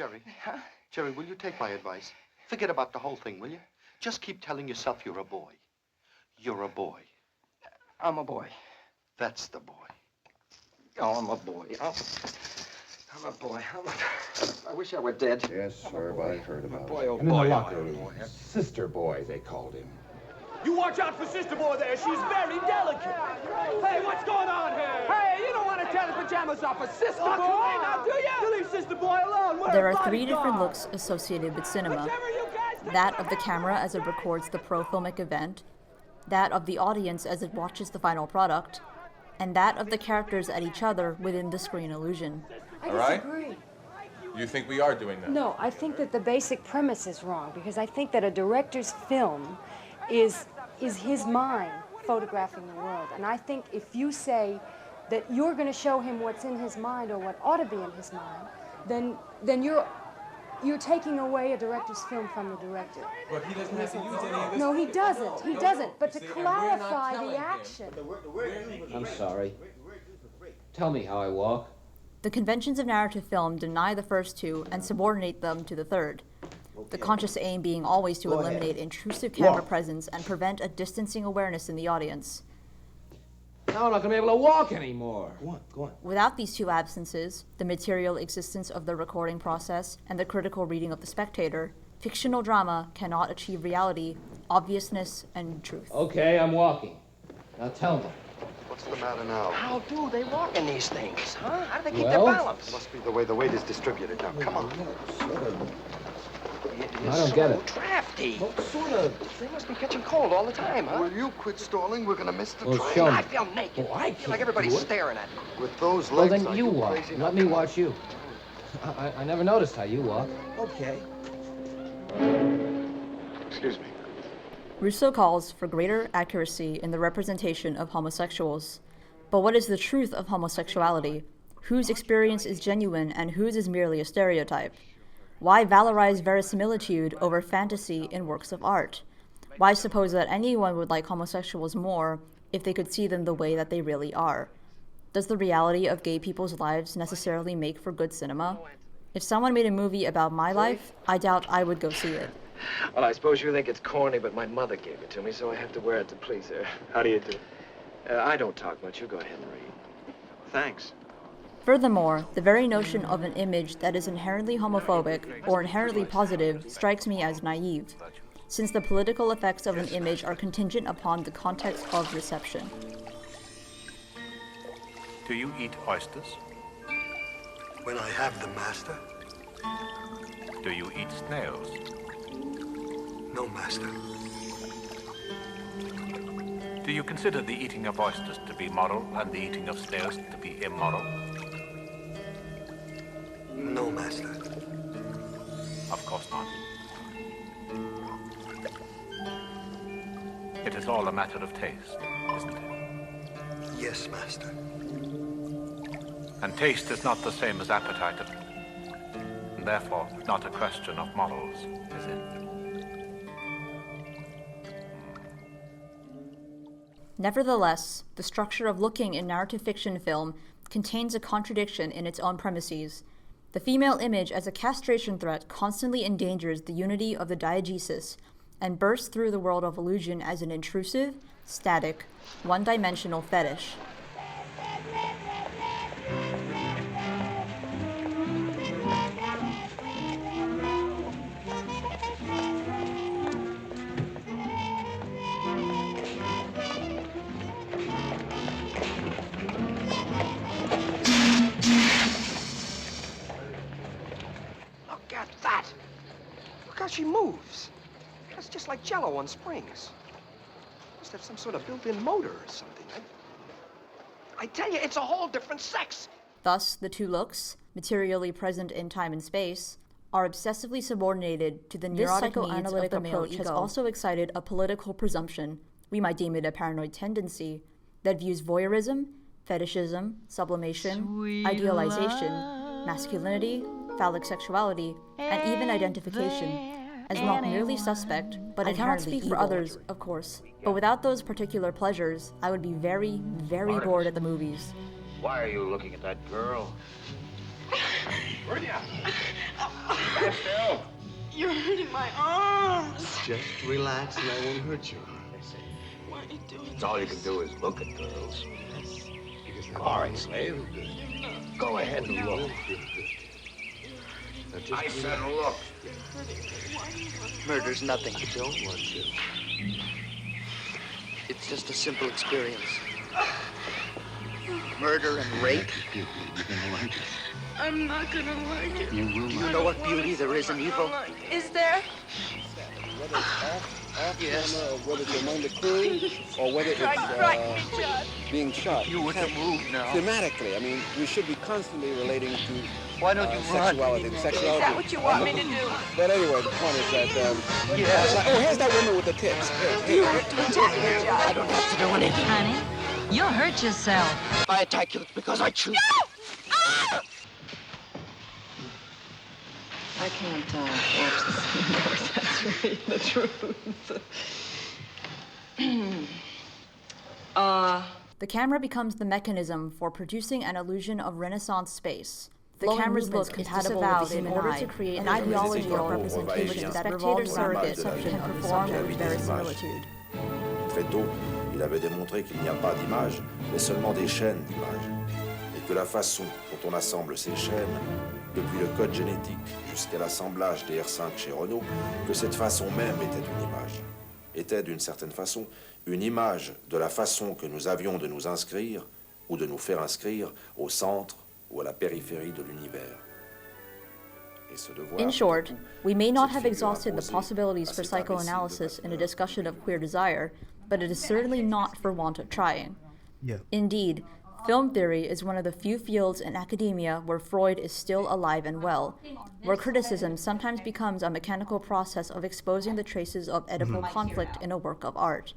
Jerry. Huh? Jerry, will you take my advice? Forget about the whole thing, will you? Just keep telling yourself you're a boy. You're a boy. I'm a boy. That's the boy. Oh, I'm a boy. I'm a boy. I wish I were dead. Yes, sir, but I heard about boy, it. oh And boy, in the oh locker room, boy. Sister Boy, they called him. You watch out for Sister Boy there. She's very delicate. Hey, what's going on here? Hey, you don't want to tear the pajamas off a Sister Boy, now do you? You leave Sister Boy alone. We're There a are three bodyguard. different looks associated with cinema. Whichever you guys That of the camera as it records the pro-filmic event, that of the audience as it watches the final product, and that of the characters at each other within the screen illusion. I All right. disagree. You think we are doing that? No, I think that the basic premise is wrong, because I think that a director's film is his mind photographing the world. And I think if you say that you're going to show him what's in his mind or what ought to be in his mind, then you're taking away a director's film from the director. But he doesn't have to use any of this. No, he doesn't. He doesn't. But to See, and we're not clarify telling the him. action. I'm sorry. Tell me how I walk. The conventions of narrative film deny the first two and subordinate them to the third. The conscious aim being always to eliminate intrusive camera presence and prevent a distancing awareness in the audience. Now I'm not going to be able to walk anymore. Go on. Without these two absences, the material existence of the recording process and the critical reading of the spectator, fictional drama cannot achieve reality, obviousness, and truth. Okay, I'm walking. Now tell me. What's the matter now? How do they walk in these things, huh? How do they keep Well- their balance? Must be the way the weight is distributed now. Come on. It's I don't get so it. drafty. Well, sort of. They must be catching cold all the time, huh? Will you quit stalling? We're gonna miss the Well, train. show me. I feel naked. Oh, I I feel like can't everybody's do it. staring at me. With those Well, legs, then are you walk. crazy? Let me watch you. I never noticed how you walk. Okay. Excuse me. Russo calls for greater accuracy in the representation of homosexuals. But what is the truth of homosexuality? Whose experience is genuine and whose is merely a stereotype? Why valorize verisimilitude over fantasy in works of art? Why suppose that anyone would like homosexuals more if they could see them the way that they really are? Does the reality of gay people's lives necessarily make for good cinema? If someone made a movie about my life, I doubt I would go see it. Well, I suppose you think it's corny, but my mother gave it to me, so I have to wear it to please her. How do you do? I don't talk much. You go ahead and read. Thanks. Furthermore, the very notion of an image that is inherently homophobic or inherently positive strikes me as naive, since the political effects of an image are contingent upon the context of reception. Do you eat oysters? When I have them, master. Do you eat snails? No, master. Do you consider the eating of oysters to be moral and the eating of snails to be immoral? No, master. Of course not. It is all a matter of taste, isn't it? Yes, master. And taste is not the same as appetite, and therefore not a question of morals, is it? Nevertheless, the structure of looking in narrative fiction film contains a contradiction in its own premises. The female image as a castration threat constantly endangers the unity of the diegesis and bursts through the world of illusion as an intrusive, static, one-dimensional fetish. Look at that. Look how she moves. That's just like Jell-O on springs. Must have some sort of built-in motor or something. I tell you, it's a whole different sex. Thus, the two looks, materially present in time and space, are obsessively subordinated to the neurotic needs of the male ego. Has also excited a political presumption, we might deem it a paranoid tendency, that views voyeurism, fetishism, sublimation, idealization, masculinity, phallic sexuality, and even identification as not merely suspect, but inherently evil. I cannot speak for others, of course, but without those particular pleasures, I would be very, very bored at the movies. Why are you looking at that girl? You're hurting my arms. Just relax and I won't hurt you. Why are you doing It's all you can do is look at girls. All right, slave. Go ahead and look. I said look. Murder's nothing. I don't want to. It's just a simple experience. Murder and rape. You're gonna like it. I'm not gonna like it. You will You know what beauty there is in evil? Is there? Whether it's off Yes. camera, or whether it's among the crew, or whether it's being shot. You were to move now. Thematically, I mean, we should be constantly relating to Why don't you run? sexuality and sexuality. Is that what you want me to do? But anyway, the point is that, Yes. oh, here's that woman with the tits. You have to attack me, John. I don't have to do anything. Honey, you'll hurt yourself. If I attack you, it's because I choose. I can't watch this anymore. That's really the truth. The camera becomes the mechanism for producing an illusion of Renaissance space. The camera's look is disavowed in order to create an ideology of representation that spectator surrogates can perform with verisimilitude. Très tôt, il avait démontré qu'il n'y a pas d'image, mais seulement des chaînes d'images. Et que la façon dont on assemble ces chaînes, depuis le code génétique jusqu'à l'assemblage des R5 chez Renault, que cette façon même était une image. Était d'une certaine façon une image de la façon que nous avions de nous inscrire ou de nous faire inscrire au centre ou à la périphérie de l'univers. In short, we may not have exhausted the possibilities for psychoanalysis in a discussion of queer desire, but it is certainly not for want of trying. Indeed, film theory is one of the few fields in academia where Freud is still alive and well, where criticism sometimes becomes a mechanical process of exposing the traces of Oedipal conflict in a work of art.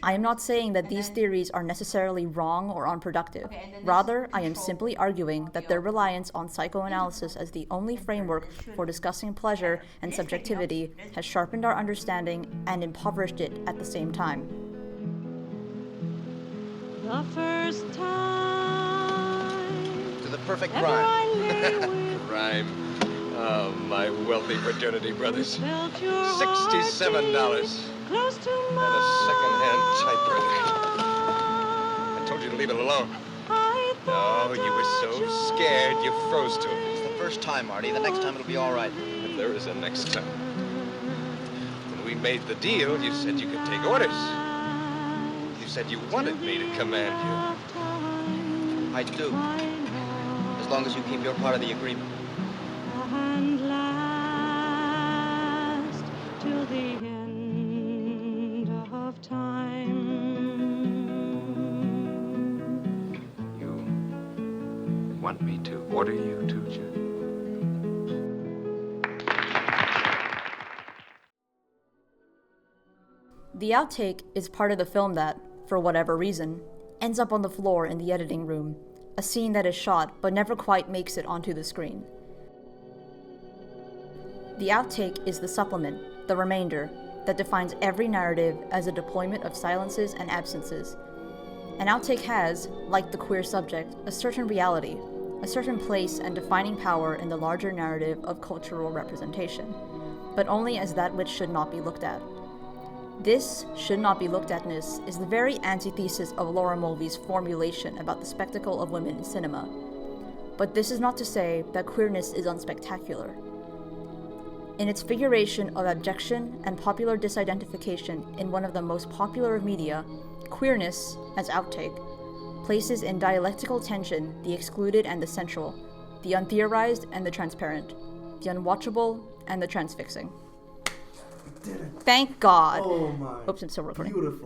I am not saying that these theories are necessarily wrong or unproductive. Rather, I am simply arguing that their reliance on psychoanalysis as the only framework for discussing pleasure and subjectivity has sharpened our understanding and impoverished it at the same time. The first time To the perfect ever rhyme. I lay with Rhyme. Oh, my wealthy fraternity brothers. felt your $67. close to And mine. a second-hand typewriter. I told you to leave it alone. No, you were so scared you froze to it. It's the first time, Marty. The next time it'll be all right. If there is a next time. When we made the deal, you said you could take orders. You said you wanted me to command you. I do. As long as you keep your part of the agreement. And last till the end of time. You want me to order you to, Jim? The outtake is part of the film that, for whatever reason, ends up on the floor in the editing room, a scene that is shot but never quite makes it onto the screen. The outtake is the supplement, the remainder, that defines every narrative as a deployment of silences and absences. An outtake has, like the queer subject, a certain reality, a certain place and defining power in the larger narrative of cultural representation, but only as that which should not be looked at. This should not be looked at-ness is the very antithesis of Laura Mulvey's formulation about the spectacle of women in cinema. But this is not to say that queerness is unspectacular. In its figuration of abjection and popular disidentification in one of the most popular of media, queerness, as outtake, places in dialectical tension the excluded and the central, the untheorized and the transparent, the unwatchable and the transfixing. Thank God. Oh my. Oops, I'm still recording. Beautiful.